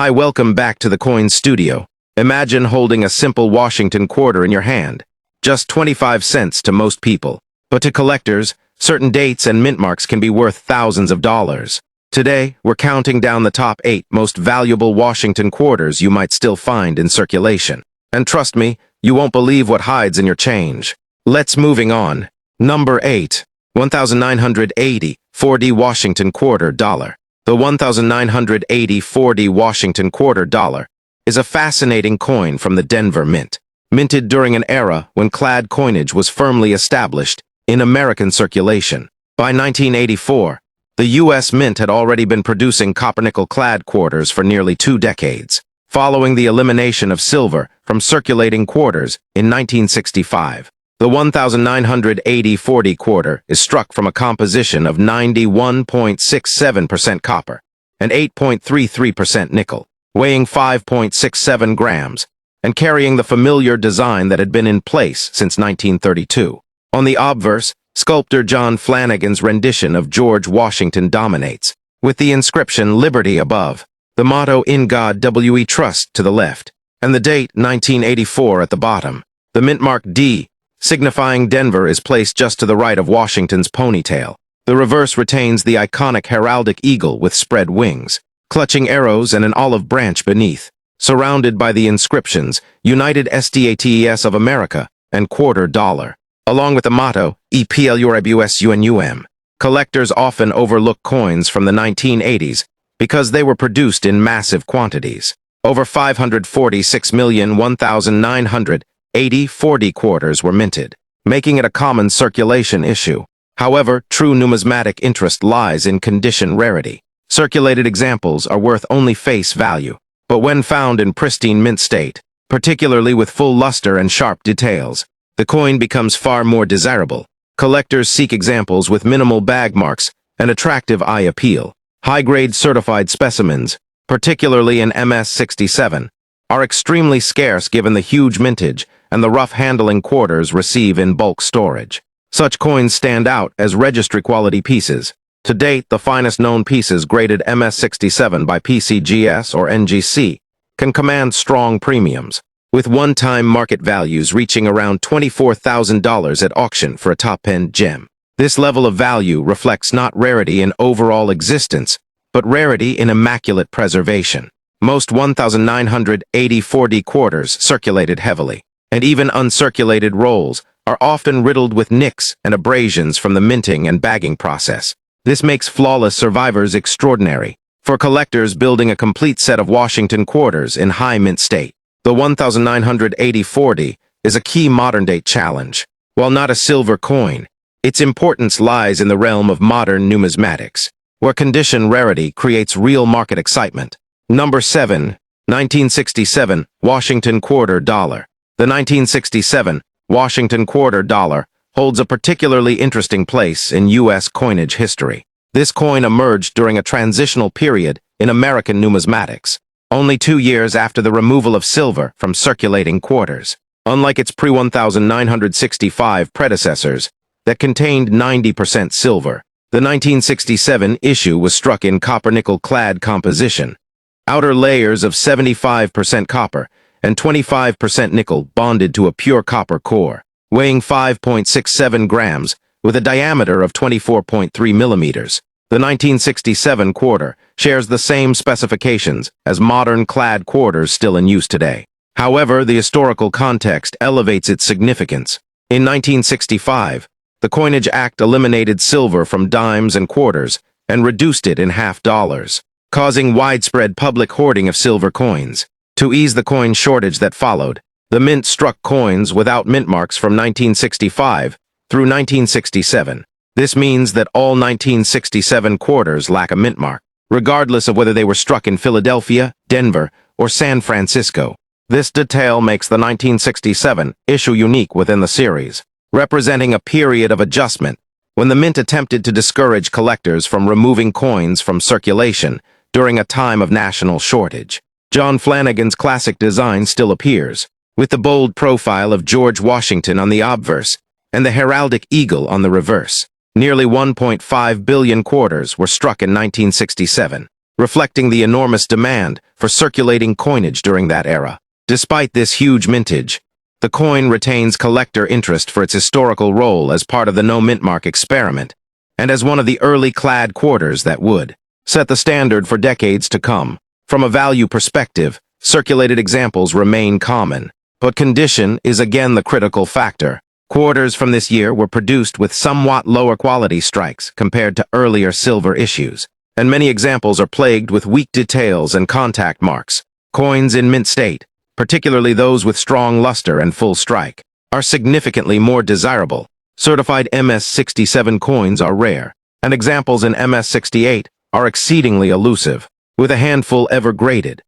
Hi, welcome back to the Coin Studio. Imagine holding a simple Washington quarter in your hand. Just 25 cents to most people. But to collectors, certain dates and mint marks can be worth thousands of dollars. Today, we're counting down the top 8 most valuable Washington quarters you might still find in circulation. And trust me, you won't believe what hides in your change. Let's moving on. Number 8. 1980 4D Washington Quarter Dollar. The 1980 4D Washington Quarter Dollar is a fascinating coin from the Denver Mint, minted during an era when clad coinage was firmly established in American circulation. By 1984, the U.S. Mint had already been producing copper-nickel clad quarters for nearly 2 decades, following the elimination of silver from circulating quarters in 1965. The 1980 4D quarter is struck from a composition of 91.67% copper and 8.33% nickel, weighing 5.67 grams, and carrying the familiar design that had been in place since 1932. On the obverse, sculptor John Flanagan's rendition of George Washington dominates, with the inscription Liberty above, the motto In God We Trust to the left, and the date 1984 at the bottom. The mint mark D, signifying Denver, is placed just to the right of Washington's ponytail. The reverse retains the iconic heraldic eagle with spread wings, clutching arrows and an olive branch beneath, surrounded by the inscriptions United States of America and Quarter Dollar, along with the motto EPLURBUSUNUM. Collectors often overlook coins from the 1980s because they were produced in massive quantities. Over 546,001,980 4D quarters were minted, making it a common circulation issue. However, true numismatic interest lies in condition rarity. Circulated examples are worth only face value, but when found in pristine mint state, particularly with full luster and sharp details, the coin becomes far more desirable. Collectors seek examples with minimal bag marks and attractive eye appeal. High-grade certified specimens, particularly in MS-67, are extremely scarce given the huge mintage and the rough handling quarters receive in bulk storage. Such coins stand out as registry-quality pieces. To date, the finest known pieces graded MS-67 by PCGS or NGC can command strong premiums, with one-time market values reaching around $24,000 at auction for a top-end gem. This level of value reflects not rarity in overall existence, but rarity in immaculate preservation. Most 1980 4D quarters circulated heavily, and even uncirculated rolls are often riddled with nicks and abrasions from the minting and bagging process. This makes flawless survivors extraordinary. For collectors building a complete set of Washington quarters in high mint state, the 1980 4D is a key modern-day challenge. While not a silver coin, its importance lies in the realm of modern numismatics, where condition rarity creates real market excitement. Number 7. 1967 Washington Quarter Dollar. The 1967 Washington Quarter Dollar holds a particularly interesting place in U.S. coinage history. This coin emerged during a transitional period in American numismatics, only 2 years after the removal of silver from circulating quarters. Unlike its pre-1965 predecessors that contained 90% silver, the 1967 issue was struck in copper-nickel clad composition. Outer layers of 75% copper and 25% nickel bonded to a pure copper core, weighing 5.67 grams with a diameter of 24.3 millimeters. The 1967 quarter shares the same specifications as modern clad quarters still in use today. However, the historical context elevates its significance. In 1965, the Coinage Act eliminated silver from dimes and quarters and reduced it in half dollars, causing widespread public hoarding of silver coins. To ease the coin shortage that followed, the mint struck coins without mint marks from 1965 through 1967. This means that all 1967 quarters lack a mint mark, regardless of whether they were struck in Philadelphia, Denver, or San Francisco. This detail makes the 1967 issue unique within the series, representing a period of adjustment when the mint attempted to discourage collectors from removing coins from circulation during a time of national shortage. John Flanagan's classic design still appears, with the bold profile of George Washington on the obverse and the heraldic eagle on the reverse. Nearly 1.5 billion quarters were struck in 1967, reflecting the enormous demand for circulating coinage during that era. Despite this huge mintage, the coin retains collector interest for its historical role as part of the no-mint-mark experiment, and as one of the early clad quarters that would set the standard for decades to come. From a value perspective, circulated examples remain common, but condition is again the critical factor. Quarters from this year were produced with somewhat lower quality strikes compared to earlier silver issues, and many examples are plagued with weak details and contact marks. Coins in mint state, particularly those with strong luster and full strike, are significantly more desirable. Certified MS-67 coins are rare, and examples in MS-68 are exceedingly elusive, with a handful ever graded.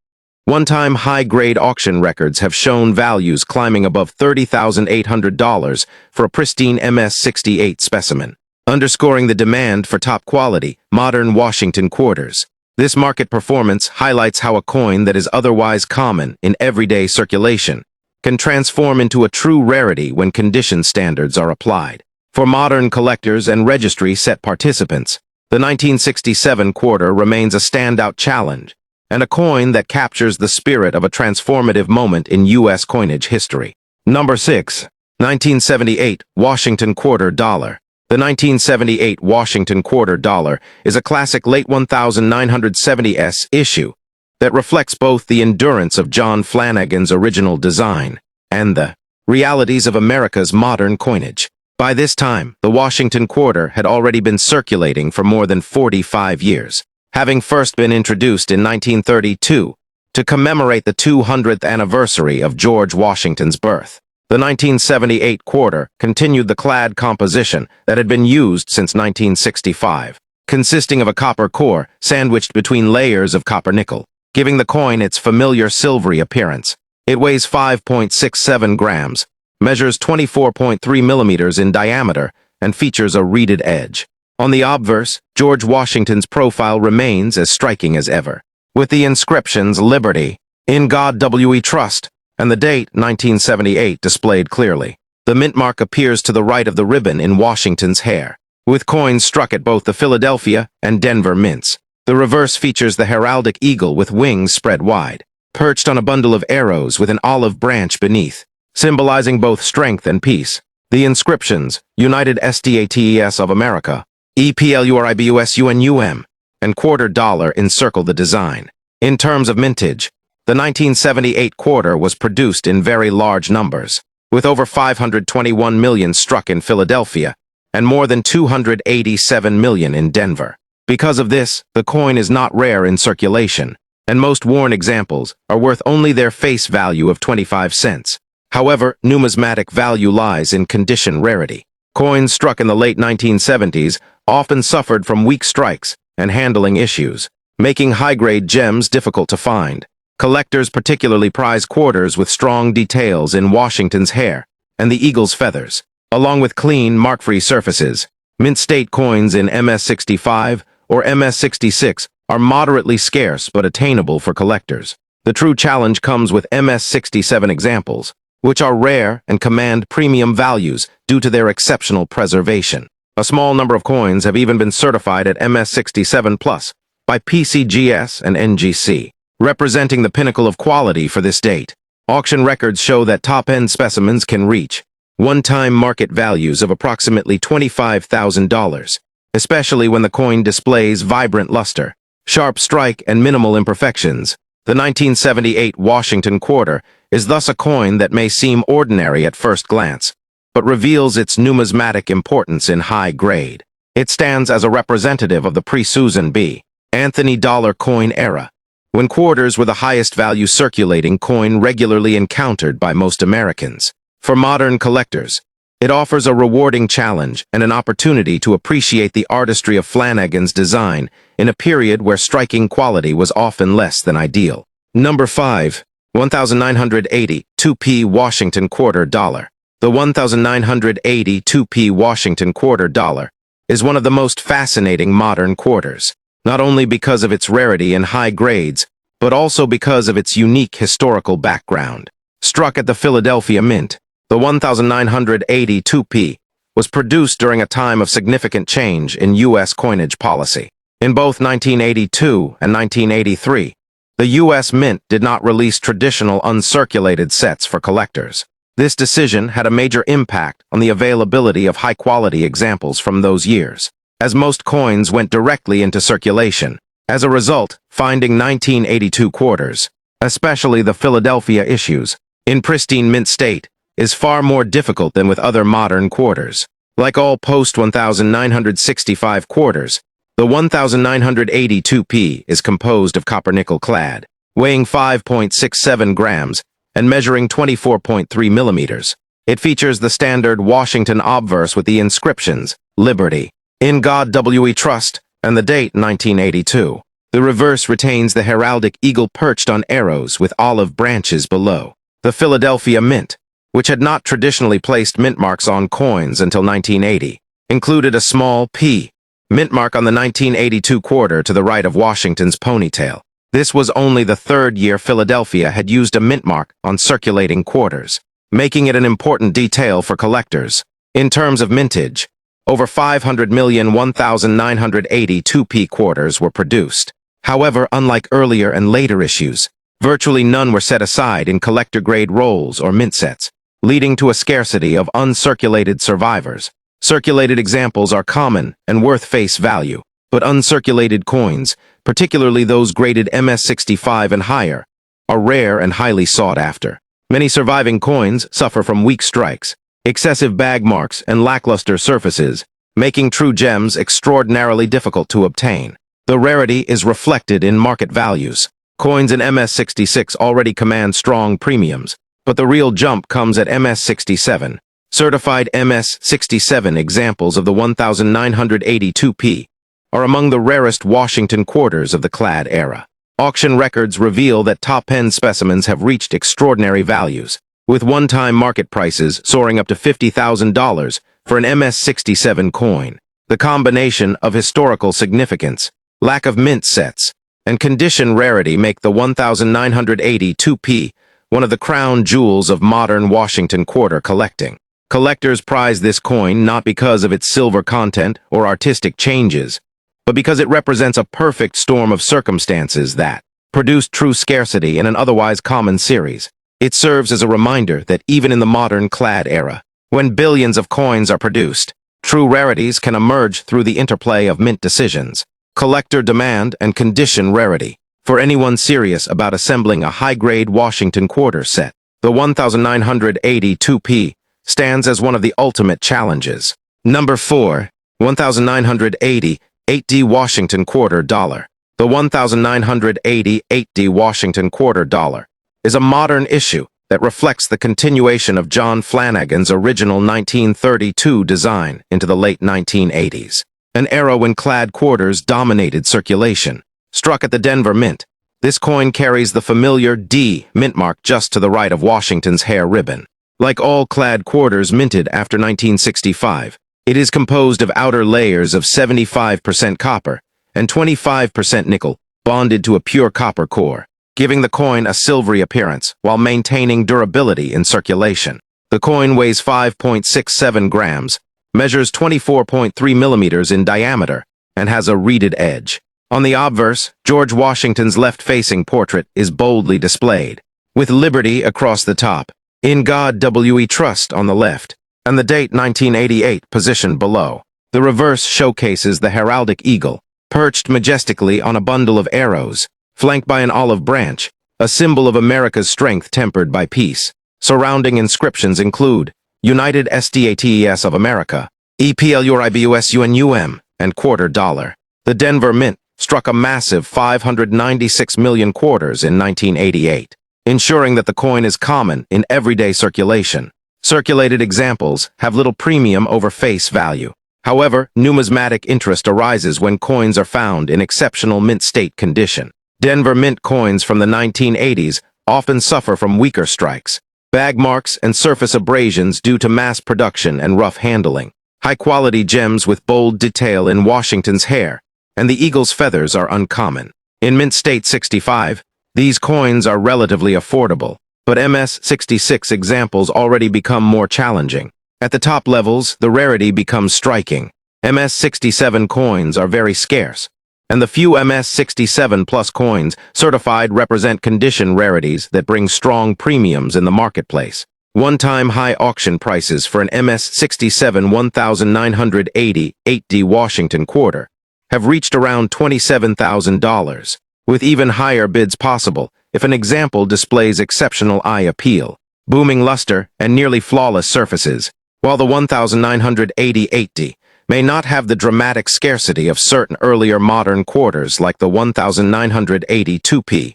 One-time high-grade auction records have shown values climbing above $30,800 for a pristine MS-68 specimen, underscoring the demand for top-quality, modern Washington quarters. This market performance highlights how a coin that is otherwise common in everyday circulation can transform into a true rarity when condition standards are applied. For modern collectors and registry-set participants, the 1967 quarter remains a standout challenge, and a coin that captures the spirit of a transformative moment in U.S. coinage history. Number 6. 1978 Washington Quarter Dollar. The 1978 Washington Quarter Dollar is a classic late 1970s issue that reflects both the endurance of John Flanagan's original design and the realities of America's modern coinage. By this time, the Washington Quarter had already been circulating for more than 45 years, having first been introduced in 1932 to commemorate the 200th anniversary of George Washington's birth. The 1978 quarter continued the clad composition that had been used since 1965, consisting of a copper core sandwiched between layers of copper nickel, giving the coin its familiar silvery appearance. It weighs 5.67 grams, measures 24.3 millimeters in diameter, and features a reeded edge. On the obverse, George Washington's profile remains as striking as ever, with the inscriptions "Liberty," "In God We Trust," and the date 1978 displayed clearly. The mint mark appears to the right of the ribbon in Washington's hair, with coins struck at both the Philadelphia and Denver mints. The reverse features the heraldic eagle with wings spread wide, perched on a bundle of arrows with an olive branch beneath, symbolizing both strength and peace. The inscriptions, United States of America, EPLURIBUSUNUM, and quarter dollar encircle the design. In terms of mintage, the 1978 quarter was produced in very large numbers, with over 521 million struck in Philadelphia and more than 287 million in Denver. Because of this, the coin is not rare in circulation, and most worn examples are worth only their face value of 25 cents. However, numismatic value lies in condition rarity. Coins struck in the late 1970s often suffered from weak strikes and handling issues, making high-grade gems difficult to find. Collectors particularly prize quarters with strong details in Washington's hair and the eagle's feathers, along with clean, mark-free surfaces. Mint state coins in MS-65 or MS-66 are moderately scarce but attainable for collectors. The true challenge comes with MS-67 examples, which are rare and command premium values due to their exceptional preservation. A small number of coins have even been certified at MS-67+ by PCGS and NGC, representing the pinnacle of quality for this date. Auction records show that top-end specimens can reach one-time market values of approximately $25,000, especially when the coin displays vibrant luster, sharp strike, and minimal imperfections. The 1978 Washington Quarter is thus a coin that may seem ordinary at first glance, but reveals its numismatic importance in high grade. It stands as a representative of the pre-Susan B. Anthony dollar coin era, when quarters were the highest value circulating coin regularly encountered by most Americans. For modern collectors, it offers a rewarding challenge and an opportunity to appreciate the artistry of Flanagan's design in a period where striking quality was often less than ideal. Number 5. 1980 2p Washington Quarter Dollar. The 1980 2p Washington Quarter Dollar is one of the most fascinating modern quarters, not only because of its rarity and high grades, but also because of its unique historical background. Struck at the Philadelphia Mint, the 1980 2p was produced during a time of significant change in U.S. coinage policy. In both 1982 and 1983, the U.S. Mint did not release traditional uncirculated sets for collectors. This decision had a major impact on the availability of high-quality examples from those years, as most coins went directly into circulation. As a result, finding 1982 quarters, especially the Philadelphia issues, in pristine mint state, is far more difficult than with other modern quarters. Like all post-1965 quarters, the 1982p is composed of copper-nickel clad, weighing 5.67 grams and measuring 24.3 millimeters. It features the standard Washington obverse with the inscriptions, Liberty, In God We Trust, and the date 1982. The reverse retains the heraldic eagle perched on arrows with olive branches below. The Philadelphia Mint, which had not traditionally placed mint marks on coins until 1980, included a small P mint mark on the 1982 quarter to the right of Washington's ponytail. This was only the third year Philadelphia had used a mint mark on circulating quarters, making it an important detail for collectors. In terms of mintage, over 500 million 1982p quarters were produced. However, unlike earlier and later issues, virtually none were set aside in collector-grade rolls or mint sets, leading to a scarcity of uncirculated survivors. Circulated examples are common and worth face value, but uncirculated coins, particularly those graded MS65 and higher, are rare and highly sought after. Many surviving coins suffer from weak strikes, excessive bag marks, and lackluster surfaces, making true gems extraordinarily difficult to obtain. The rarity is reflected in market values. Coins in MS66 already command strong premiums, but the real jump comes at MS67. Certified MS67 examples of the 1982p are among the rarest Washington quarters of the clad era. Auction records reveal that top-end specimens have reached extraordinary values, with one-time market prices soaring up to $50,000 for an MS67 coin. The combination of historical significance, lack of mint sets, and condition rarity make the 1982p one of the crown jewels of modern Washington quarter collecting. Collectors prize this coin not because of its silver content or artistic changes, but because it represents a perfect storm of circumstances that produced true scarcity in an otherwise common series. It serves as a reminder that even in the modern clad era, when billions of coins are produced, true rarities can emerge through the interplay of mint decisions, collector demand, and condition rarity. For anyone serious about assembling a high-grade Washington quarter set, the 1982p stands as one of the ultimate challenges. Number 4. 1980 8D Washington Quarter Dollar. The 1980 8D Washington Quarter Dollar is a modern issue that reflects the continuation of John Flanagan's original 1932 design into the late 1980s, an era when clad quarters dominated circulation. Struck at the Denver Mint, this coin carries the familiar D mint mark just to the right of Washington's hair ribbon. Like all clad quarters minted after 1965, it is composed of outer layers of 75% copper and 25% nickel, bonded to a pure copper core, giving the coin a silvery appearance while maintaining durability in circulation. The coin weighs 5.67 grams, measures 24.3 millimeters in diameter, and has a reeded edge. On the obverse, George Washington's left-facing portrait is boldly displayed, with Liberty across the top, In God We Trust on the left, and the date 1988 positioned below. The reverse showcases the heraldic eagle, perched majestically on a bundle of arrows, flanked by an olive branch, a symbol of America's strength tempered by peace. Surrounding inscriptions include United States of America, EPLURIBUSUNUM, and quarter dollar. The Denver Mint struck a massive 596 million quarters in 1988, ensuring that the coin is common in everyday circulation. Circulated examples have little premium over face value. However, numismatic interest arises when coins are found in exceptional mint state condition. Denver Mint coins from the 1980s often suffer from weaker strikes, bag marks, and surface abrasions due to mass production and rough handling. High-quality gems with bold detail in Washington's hair and the eagle's feathers are uncommon. In Mint State 65, these coins are relatively affordable, but MS66 examples already become more challenging. At the top levels, the rarity becomes striking. MS67 coins are very scarce, and the few MS-67 plus coins certified represent condition rarities that bring strong premiums in the marketplace. One-time high auction prices for an MS-67 1980 8D Washington quarter have reached around $27,000, with even higher bids possible if an example displays exceptional eye appeal, booming luster, and nearly flawless surfaces, while the 1980 8D may not have the dramatic scarcity of certain earlier modern quarters like the 1980 2P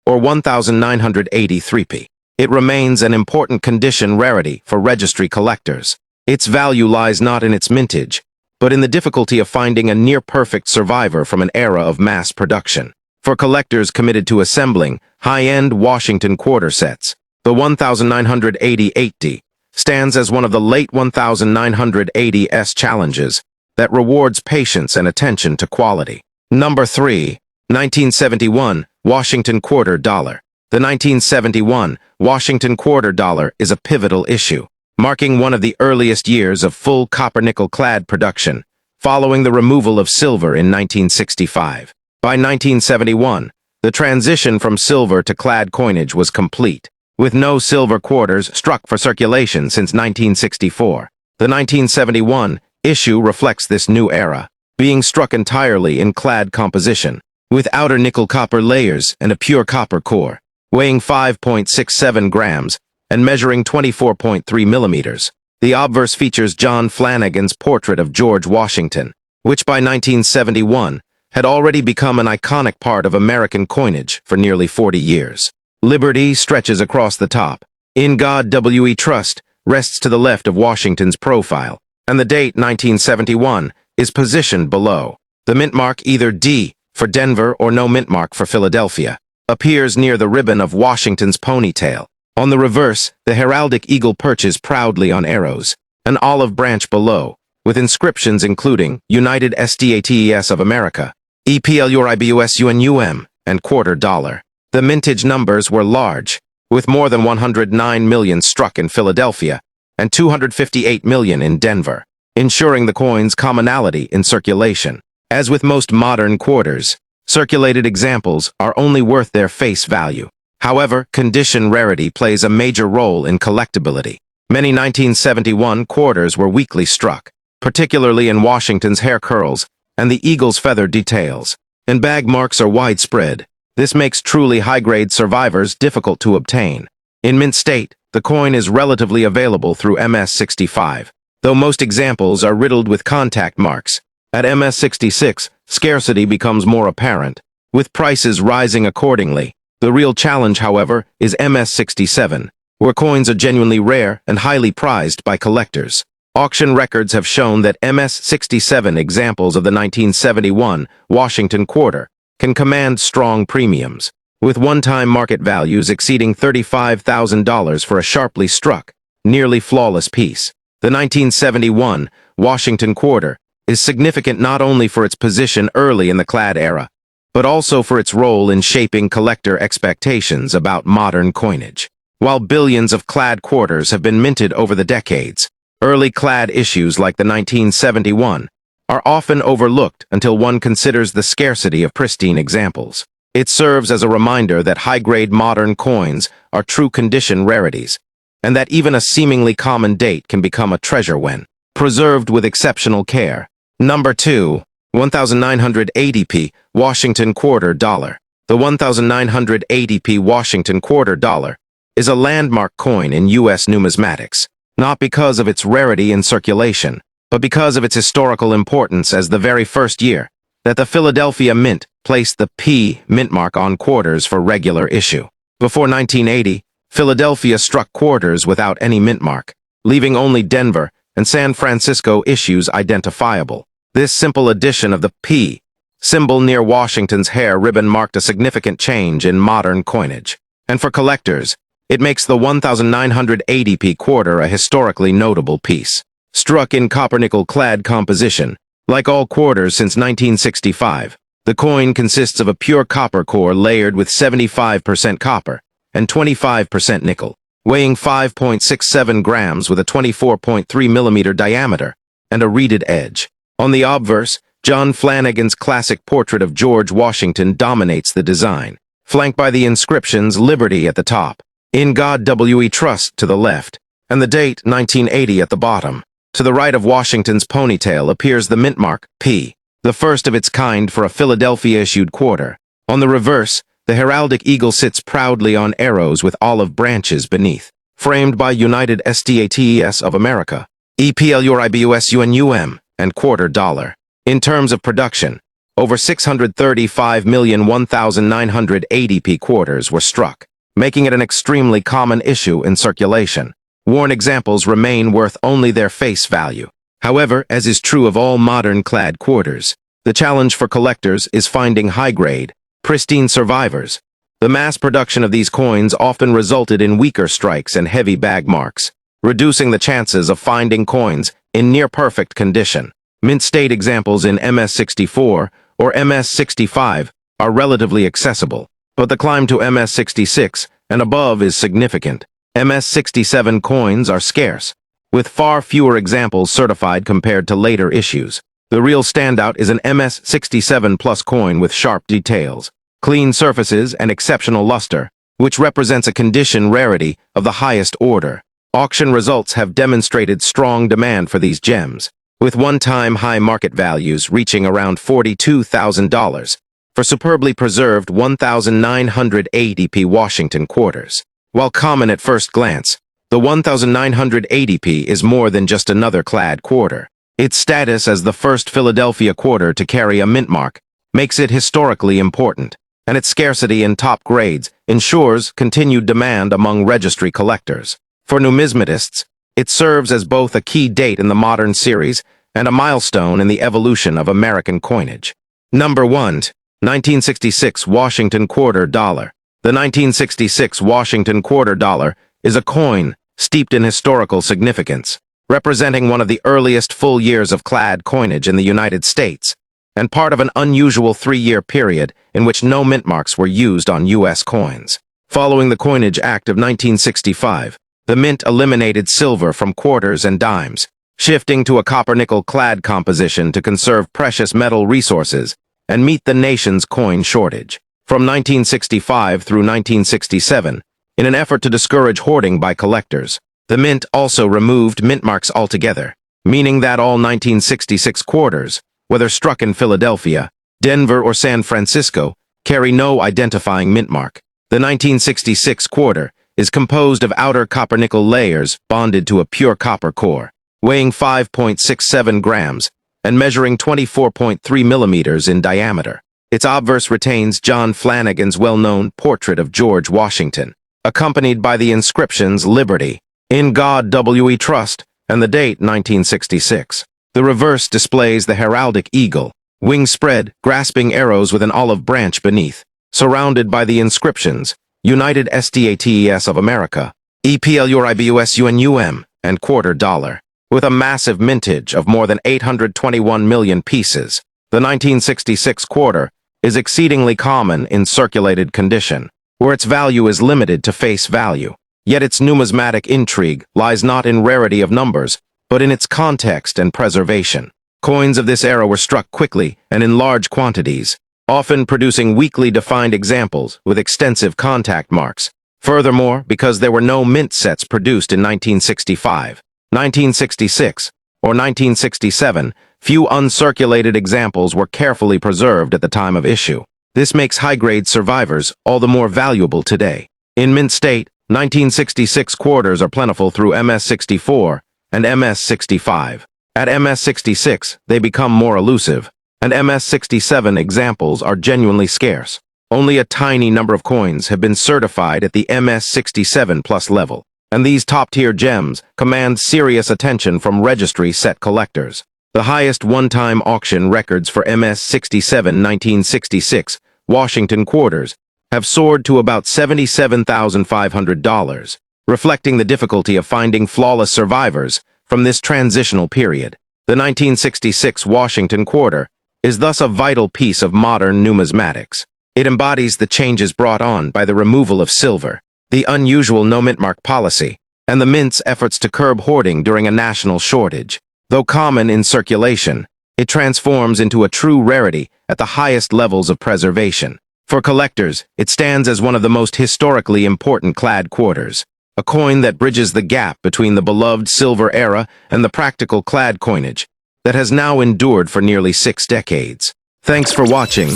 or 1980 3P. It remains an important condition rarity for registry collectors. Its value lies not in its mintage, but in the difficulty of finding a near-perfect survivor from an era of mass production. For collectors committed to assembling high-end Washington quarter sets, the 1980 8D stands as one of the late 1980s challenges that rewards patience and attention to quality. Number 3. 1971 Washington Quarter Dollar. The 1971 Washington Quarter Dollar is a pivotal issue, marking one of the earliest years of full copper-nickel clad production, following the removal of silver in 1965. By 1971, the transition from silver to clad coinage was complete, with no silver quarters struck for circulation since 1964. The 1971 issue reflects this new era, being struck entirely in clad composition, with outer nickel-copper layers and a pure copper core, weighing 5.67 grams and measuring 24.3 millimeters. The obverse features John Flanagan's portrait of George Washington, which by 1971 had already become an iconic part of American coinage for nearly 40 years. Liberty stretches across the top. In God W.E. Trust rests to the left of Washington's profile, and the date 1971 is positioned below. The mint mark, either D for Denver or no mint mark for Philadelphia, appears near the ribbon of Washington's ponytail. On the reverse, the heraldic eagle perches proudly on arrows, an olive branch below, with inscriptions including United States of America, EPLURIBUSUNUM, and quarter dollar. The mintage numbers were large, with more than 109 million struck in Philadelphia and 258 million in Denver, ensuring the coin's commonality in circulation. As with most modern quarters, circulated examples are only worth their face value. However, condition rarity plays a major role in collectability. Many 1971 quarters were weakly struck, particularly in Washington's hair curls and the eagle's feather details, and bag marks are widespread. This makes truly high-grade survivors difficult to obtain. In mint state, the coin is relatively available through MS-65, though most examples are riddled with contact marks. At MS-66, scarcity becomes more apparent, with prices rising accordingly. The real challenge, however, is MS-67, where coins are genuinely rare and highly prized by collectors. Auction records have shown that MS-67 examples of the 1971 Washington quarter can command strong premiums, with one-time market values exceeding $35,000 for a sharply struck, nearly flawless piece. The 1971 Washington quarter is significant not only for its position early in the clad era, but also for its role in shaping collector expectations about modern coinage. While billions of clad quarters have been minted over the decades, early clad issues like the 1971 are often overlooked until one considers the scarcity of pristine examples. It serves as a reminder that high-grade modern coins are true condition rarities, and that even a seemingly common date can become a treasure when preserved with exceptional care. Number 2. 1980p Washington Quarter Dollar. The 1980p Washington Quarter Dollar is a landmark coin in U.S. numismatics, not because of its rarity in circulation, but because of its historical importance as the very first year that the Philadelphia Mint placed the P mint mark on quarters for regular issue. Before 1980, Philadelphia struck quarters without any mint mark, leaving only Denver and San Francisco issues identifiable. This simple addition of the P symbol near Washington's hair ribbon marked a significant change in modern coinage. And for collectors, it makes the 1980p quarter a historically notable piece. Struck in copper-nickel clad composition, like all quarters since 1965, the coin consists of a pure copper core layered with 75% copper and 25% nickel, weighing 5.67 grams with a 24.3 millimeter diameter and a reeded edge. On the obverse, John Flanagan's classic portrait of George Washington dominates the design, flanked by the inscriptions Liberty at the top, In God We Trust to the left, and the date 1980 at the bottom. To the right of Washington's ponytail appears the mintmark P, the first of its kind for a Philadelphia-issued quarter. On the reverse, the heraldic eagle sits proudly on arrows with olive branches beneath, framed by United States of America, EPLURIBUSUNUM, and quarter dollar. In terms of production, over 635,001,980 quarters were struck, making it an extremely common issue in circulation. Worn examples remain worth only their face value. However, as is true of all modern clad quarters, the challenge for collectors is finding high-grade, pristine survivors. The mass production of these coins often resulted in weaker strikes and heavy bag marks, reducing the chances of finding coins in near-perfect condition. Mint state examples in MS-64 or MS-65 are relatively accessible, but the climb to MS-66 and above is significant. MS-67 coins are scarce, with far fewer examples certified compared to later issues. The real standout is an MS-67 Plus coin with sharp details, clean surfaces, and exceptional luster, which represents a condition rarity of the highest order. Auction results have demonstrated strong demand for these gems, with one-time high market values reaching around $42,000 for superbly preserved 1,980p Washington quarters. While common at first glance, the 1,980p is more than just another clad quarter. Its status as the first Philadelphia quarter to carry a mintmark makes it historically important, and its scarcity in top grades ensures continued demand among registry collectors. For numismatists, it serves as both a key date in the modern series and a milestone in the evolution of American coinage. Number 1. 1966 Washington Quarter Dollar. The 1966 Washington Quarter Dollar is a coin steeped in historical significance, representing one of the earliest full years of clad coinage in the United States, and part of an unusual 3-year period in which no mintmarks were used on U.S. coins. Following the Coinage Act of 1965, the mint eliminated silver from quarters and dimes, shifting to a copper-nickel clad composition to conserve precious metal resources and meet the nation's coin shortage. From 1965 through 1967, in an effort to discourage hoarding by collectors, the mint also removed mintmarks altogether, meaning that all 1966 quarters, whether struck in Philadelphia, Denver, or San Francisco, carry no identifying mintmark. The 1966 quarter is composed of outer copper-nickel layers bonded to a pure copper core, weighing 5.67 grams and measuring 24.3 millimeters in diameter. Its obverse retains John Flanagan's well-known portrait of George Washington, accompanied by the inscriptions Liberty, In God We Trust, and the date 1966. The reverse displays the heraldic eagle, wings spread, grasping arrows with an olive branch beneath, surrounded by the inscriptions United States of America, EPLURIBUSUNUM, and quarter dollar. With a massive mintage of more than 821 million pieces, the 1966 quarter is exceedingly common in circulated condition, where its value is limited to face value. Yet its numismatic intrigue lies not in rarity of numbers, but in its context and preservation. Coins of this era were struck quickly and in large quantities, often producing weakly defined examples with extensive contact marks. Furthermore, because there were no mint sets produced in 1965, 1966, or 1967, few uncirculated examples were carefully preserved at the time of issue. This makes high-grade survivors all the more valuable today. In mint state, 1966 quarters are plentiful through MS-64 and MS-65. At MS-66, they become more elusive, and MS-67 examples are genuinely scarce. Only a tiny number of coins have been certified at the MS-67 Plus level, and these top-tier gems command serious attention from registry set collectors. The highest one-time auction records for MS-67 1966 Washington quarters have soared to about $77,500, reflecting the difficulty of finding flawless survivors from this transitional period. The 1966 Washington quarter is thus a vital piece of modern numismatics. It embodies the changes brought on by the removal of silver, the unusual no mintmark policy, and the mint's efforts to curb hoarding during a national shortage. Though common in circulation, It transforms into a true rarity at the highest levels of preservation. For collectors, it stands as one of the most historically important clad quarters, a coin that bridges the gap between the beloved silver era and the practical clad coinage that has now endured for nearly 6 decades. Thanks for watching.